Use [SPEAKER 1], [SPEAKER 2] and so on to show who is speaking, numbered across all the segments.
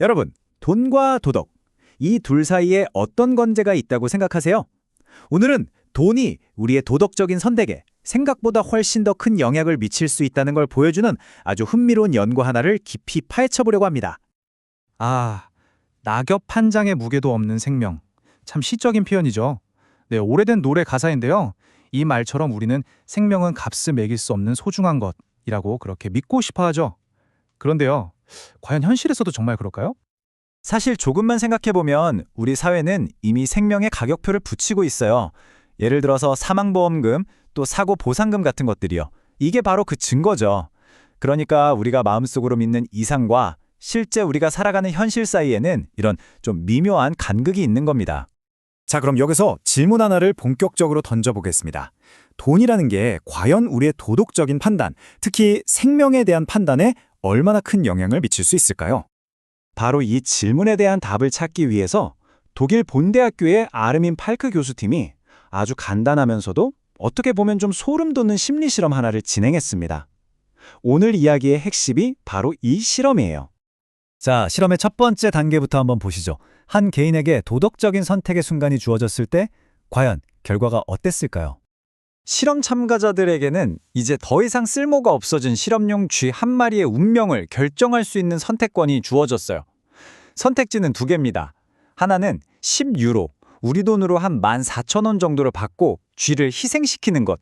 [SPEAKER 1] 여러분, 돈과 도덕, 이 둘 사이에 어떤 관계가 있다고 생각하세요? 오늘은 돈이 우리의 도덕적인 선택에 생각보다 훨씬 더 큰 영향을 미칠 수 있다는 걸 보여주는 아주 흥미로운 연구 하나를 깊이 파헤쳐보려고 합니다.
[SPEAKER 2] 아, 낙엽 한 장의 무게도 없는 생명. 참 시적인 표현이죠. 네, 오래된 노래 가사인데요. 이 말처럼 우리는 생명은 값을 매길 수 없는 소중한 것이라고 그렇게 믿고 싶어 하죠. 그런데요, 과연 현실에서도 정말 그럴까요?
[SPEAKER 1] 사실 조금만 생각해보면 우리 사회는 이미 생명의 가격표를 붙이고 있어요. 예를 들어서 사망보험금, 또 사고보상금 같은 것들이요. 이게 바로 그 증거죠. 그러니까 우리가 마음속으로 믿는 이상과 실제 우리가 살아가는 현실 사이에는 이런 좀 미묘한 간극이 있는 겁니다. 자, 그럼 여기서 질문 하나를 본격적으로 던져보겠습니다. 돈이라는 게 과연 우리의 도덕적인 판단, 특히 생명에 대한 판단에 얼마나 큰 영향을 미칠 수 있을까요? 바로 이 질문에 대한 답을 찾기 위해서 독일 본대학교의 아르민 팔크 교수팀이 아주 간단하면서도 어떻게 보면 좀 소름 돋는 심리 실험 하나를 진행했습니다. 오늘 이야기의 핵심이 바로 이 실험이에요. 자, 실험의 첫 번째 단계부터 한번 보시죠. 한 개인에게 도덕적인 선택의 순간이 주어졌을 때 과연 결과가 어땠을까요? 실험 참가자들에게는 이제 더 이상 쓸모가 없어진 실험용 쥐 한 마리의 운명을 결정할 수 있는 선택권이 주어졌어요. 선택지는 두 개입니다. 하나는 10유로, 우리 돈으로 한 14,000원 정도를 받고 쥐를 희생시키는 것.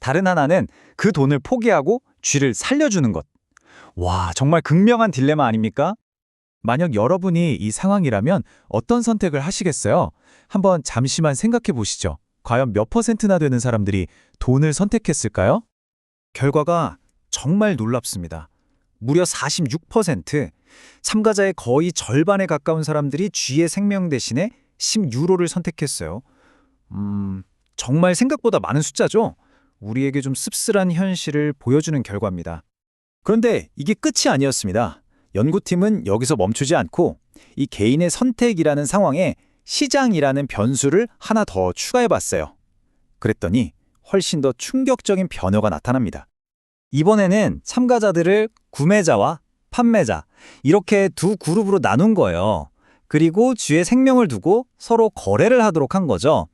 [SPEAKER 1] 다른 하나는 그 돈을 포기하고 쥐를 살려주는 것. 와, 정말 극명한 딜레마 아닙니까? 만약 여러분이 이 상황이라면 어떤 선택을 하시겠어요? 한번 잠시만 생각해 보시죠. 과연 몇 퍼센트나 되는 사람들이 돈을 선택했을까요? 결과가 정말 놀랍습니다. 무려 46%, 참가자의 거의 절반에 가까운 사람들이 쥐의 생명 대신에 10유로를 선택했어요. 정말 생각보다 많은 숫자죠? 우리에게 좀 씁쓸한 현실을 보여주는 결과입니다. 그런데 이게 끝이 아니었습니다. 연구팀은 여기서 멈추지 않고 이 개인의 선택이라는 상황에 시장이라는 변수를 하나 더 추가해봤어요. 그랬더니 훨씬 더 충격적인 변화가 나타납니다. 이번에는 참가자들을 구매자와 판매자, 이렇게 두 그룹으로 나눈 거예요. 그리고 쥐의 생명을 두고 서로 거래를 하도록 한 거죠.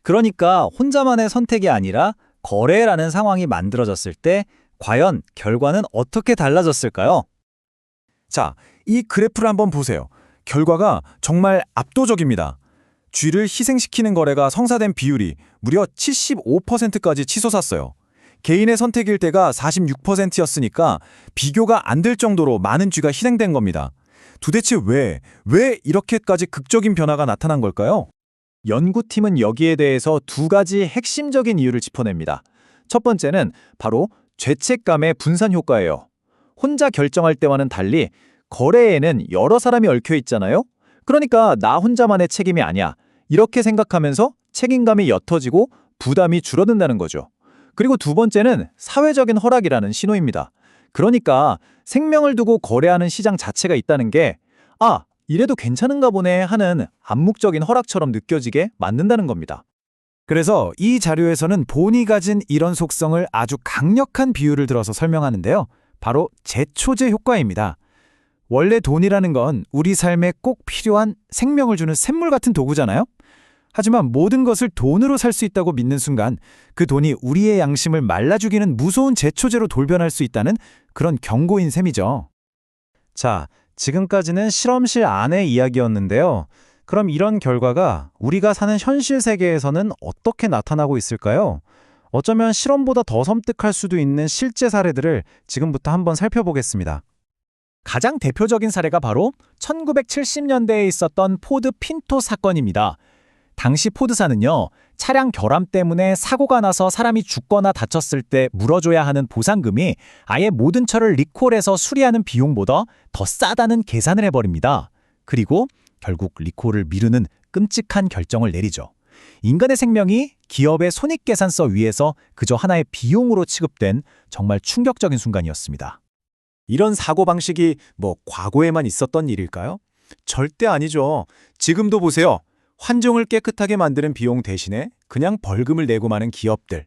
[SPEAKER 1] 그러니까 혼자만의 선택이 아니라 거래라는 상황이 만들어졌을 때 과연 결과는 어떻게 달라졌을까요? 자, 이 그래프를 한번 보세요. 결과가 정말 압도적입니다. 쥐를 희생시키는 거래가 성사된 비율이 무려 75%까지 치솟았어요. 개인의 선택일 때가 46%였으니까 비교가 안 될 정도로 많은 쥐가 희생된 겁니다. 도대체 왜 이렇게까지 극적인 변화가 나타난 걸까요? 연구팀은 여기에 대해서 두 가지 핵심적인 이유를 짚어냅니다. 첫 번째는 바로 죄책감의 분산 효과예요. 혼자 결정할 때와는 달리 거래에는 여러 사람이 얽혀 있잖아요? 그러니까 나 혼자만의 책임이 아니야. 이렇게 생각하면서 책임감이 옅어지고 부담이 줄어든다는 거죠. 그리고 두 번째는 사회적인 허락이라는 신호입니다. 그러니까 생명을 두고 거래하는 시장 자체가 있다는 게 이래도 괜찮은가 보네 하는 암묵적인 허락처럼 느껴지게 만든다는 겁니다. 그래서 이 자료에서는 본이 가진 이런 속성을 아주 강력한 비유를 들어서 설명하는데요. 바로 제초제 효과입니다. 원래 돈이라는 건 우리 삶에 꼭 필요한 생명을 주는 샘물 같은 도구잖아요? 하지만 모든 것을 돈으로 살 수 있다고 믿는 순간 그 돈이 우리의 양심을 말라죽이는 무서운 제초제로 돌변할 수 있다는 그런 경고인 셈이죠. 자, 지금까지는 실험실 안의 이야기였는데요. 그럼 이런 결과가 우리가 사는 현실 세계에서는 어떻게 나타나고 있을까요? 어쩌면 실험보다 더 섬뜩할 수도 있는 실제 사례들을 지금부터 한번 살펴보겠습니다. 가장 대표적인 사례가 바로 1970년대에 있었던 포드 핀토 사건입니다. 당시 포드사는요, 차량 결함 때문에 사고가 나서 사람이 죽거나 다쳤을 때 물어줘야 하는 보상금이 아예 모든 차를 리콜해서 수리하는 비용보다 더 싸다는 계산을 해버립니다. 그리고 결국 리콜을 미루는 끔찍한 결정을 내리죠. 인간의 생명이 기업의 손익계산서 위에서 그저 하나의 비용으로 취급된 정말 충격적인 순간이었습니다. 이런 사고방식이 과거에만 있었던 일일까요? 절대 아니죠. 지금도 보세요. 환경을 깨끗하게 만드는 비용 대신에 그냥 벌금을 내고 마는 기업들.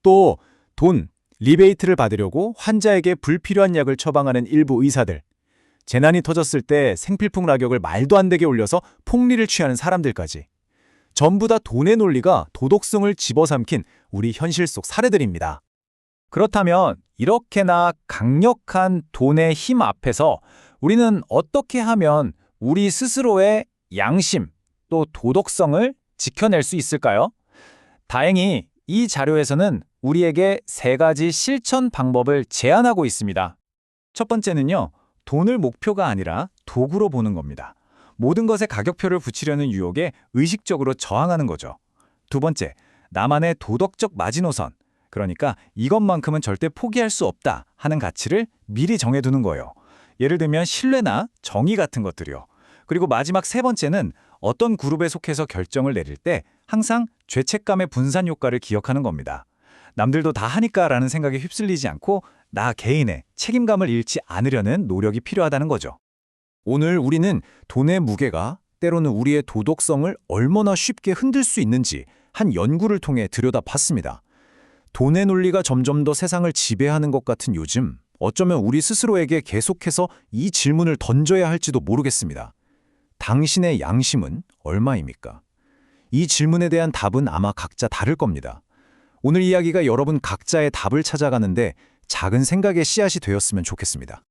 [SPEAKER 1] 또 돈, 리베이트를 받으려고 환자에게 불필요한 약을 처방하는 일부 의사들. 재난이 터졌을 때 생필품 가격을 말도 안 되게 올려서 폭리를 취하는 사람들까지. 전부 다 돈의 논리가 도덕성을 집어삼킨 우리 현실 속 사례들입니다. 그렇다면 이렇게나 강력한 돈의 힘 앞에서 우리는 어떻게 하면 우리 스스로의 양심 또 도덕성을 지켜낼 수 있을까요? 다행히 이 자료에서는 우리에게 3가지 실천 방법을 제안하고 있습니다. 첫 번째는요, 돈을 목표가 아니라 도구로 보는 겁니다. 모든 것에 가격표를 붙이려는 유혹에 의식적으로 저항하는 거죠. 두 번째, 나만의 도덕적 마지노선, 그러니까 이것만큼은 절대 포기할 수 없다 하는 가치를 미리 정해두는 거예요. 예를 들면 신뢰나 정의 같은 것들이요. 그리고 마지막 3번째는 어떤 그룹에 속해서 결정을 내릴 때 항상 죄책감의 분산 효과를 기억하는 겁니다. 남들도 다 하니까라는 생각에 휩쓸리지 않고 나 개인의 책임감을 잃지 않으려는 노력이 필요하다는 거죠. 오늘 우리는 돈의 무게가 때로는 우리의 도덕성을 얼마나 쉽게 흔들 수 있는지 한 연구를 통해 들여다봤습니다. 돈의 논리가 점점 더 세상을 지배하는 것 같은 요즘, 어쩌면 우리 스스로에게 계속해서 이 질문을 던져야 할지도 모르겠습니다. 당신의 양심은 얼마입니까? 이 질문에 대한 답은 아마 각자 다를 겁니다. 오늘 이야기가 여러분 각자의 답을 찾아가는데 작은 생각의 씨앗이 되었으면 좋겠습니다.